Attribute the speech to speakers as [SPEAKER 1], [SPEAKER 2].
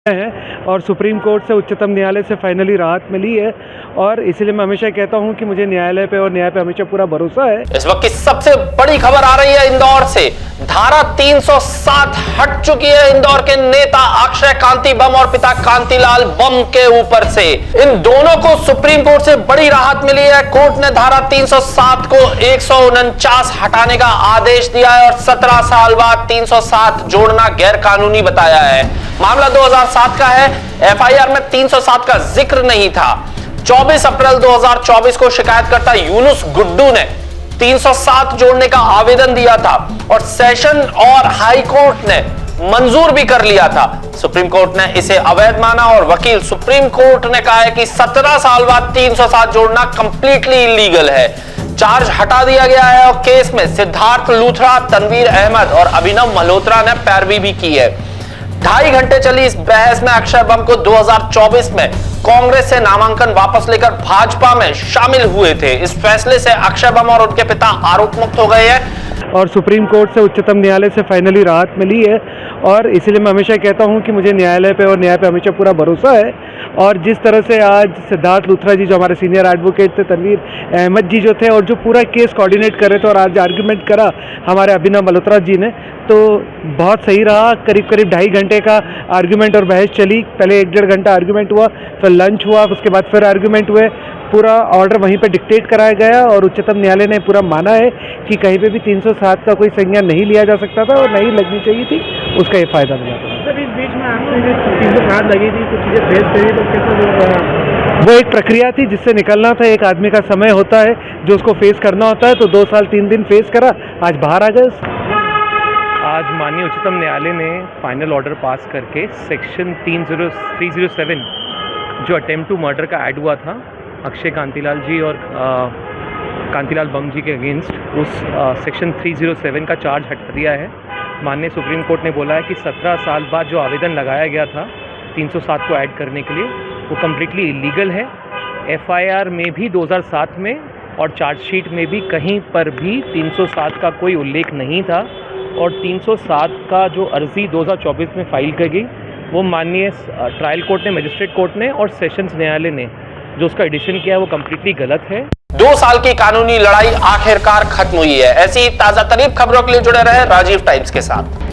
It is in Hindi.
[SPEAKER 1] हैं और सुप्रीम कोर्ट से उच्चतम न्यायालय से फाइनली राहत मिली है और इसीलिए मैं हमेशा कहता हूं कि मुझे न्यायालय पे और न्याय पे हमेशा पूरा भरोसा है।
[SPEAKER 2] इस वक्त की सबसे बड़ी खबर आ रही है इंदौर से। धारा 307 हट चुकी है इंदौर के नेता अक्षय कांति बम और पिता कांतिलाल बम के ऊपर से। इन दोनों को सुप्रीम कोर्ट से बड़ी राहत मिली है। कोर्ट ने धारा 307 को 149 हटाने का आदेश दिया है और 17 साल बाद 307 जोड़ना गैर कानूनी बताया है। मामला 2007 का है। एफआईआर में 307 का जिक्र नहीं था। 24 अप्रैल 2024 को शिकायतकर्ता यूनुस गुड्डू ने 307 जोड़ने का आवेदन दिया था और सेशन और हाई कोर्ट ने मंजूर भी कर लिया था। सुप्रीम कोर्ट ने इसे अवैध माना और वकील सुप्रीम कोर्ट ने कहा है कि 17 साल बाद 307 जोड़ना कंप्लीटली इलीगल है। चार्ज हटा दिया गया है और केस में सिद्धार्थ लूथरा, तनवीर अहमद और अभिनव मल्होत्रा ने पैरवी भी की है। 2.5 घंटे चली इस बहस में अक्षय बम को 2024 में कांग्रेस से नामांकन वापस लेकर भाजपा में शामिल हुए थे। इस फैसले से अक्षय बम और उनके पिता आरोप मुक्त हो गए हैं
[SPEAKER 1] और सुप्रीम कोर्ट से उच्चतम न्यायालय से फाइनली राहत मिली है और इसीलिए मैं हमेशा कहता हूं कि मुझे न्यायालय पे और न्याय पे हमेशा पूरा भरोसा है। और जिस तरह से आज सिद्धार्थ लूथरा जी जो हमारे सीनियर एडवोकेट थे, तनवीर अहमद जी जो थे और जो पूरा केस कोऑर्डिनेट कर रहे थे और आज आर्ग्यूमेंट करा हमारे अभिनव मल्होत्रा जी ने, तो बहुत सही रहा। करीब 2.5 घंटे का आर्ग्यूमेंट और बहस चली। पहले 1-1.5 घंटा आर्ग्यूमेंट हुआ, फिर लंच हुआ, उसके बाद फिर आर्ग्यूमेंट हुए। पूरा ऑर्डर वहीं पे डिक्टेट कराया गया और उच्चतम न्यायालय ने पूरा माना है कि कहीं पे भी 307 का कोई संज्ञान नहीं लिया जा सकता था और नहीं लगनी चाहिए थी, उसका ये फायदा मिला था।
[SPEAKER 3] सर, इस बीच में आपने जो 307 लगी थी, कुछ चीज़ें फेस करी तो कैसे
[SPEAKER 1] वो एक प्रक्रिया थी जिससे निकलना था। एक आदमी का समय होता है जो उसको फेस करना होता है, तो 2 साल 3 दिन फेस करा, आज बाहर आ गए।
[SPEAKER 4] आज माननीय उच्चतम न्यायालय ने फाइनल ऑर्डर पास करके सेक्शन 307 जो अटेम्प्ट टू मर्डर का ऐड हुआ था अक्षय कांतिलाल जी और कांतिलाल बम जी के अगेंस्ट, उस सेक्शन 307 का चार्ज हटा दिया है। माननीय सुप्रीम कोर्ट ने बोला है कि 17 साल बाद जो आवेदन लगाया गया था 307 को ऐड करने के लिए, वो कम्प्लीटली इलीगल है। एफआईआर में भी 2007 में और चार्जशीट में भी कहीं पर भी 307 का कोई उल्लेख नहीं था और 307 का जो अर्जी 2024 में फाइल की गई वो माननीय ट्रायल कोर्ट ने, मजिस्ट्रेट कोर्ट ने और सेशंस न्यायालय ने जो उसका एडिशन किया है वो कम्प्लीटली गलत है।
[SPEAKER 2] 2 साल की कानूनी लड़ाई आखिरकार खत्म हुई है। ऐसी ताजा तरीन खबरों के लिए जुड़े रहे राजीव टाइम्स के साथ।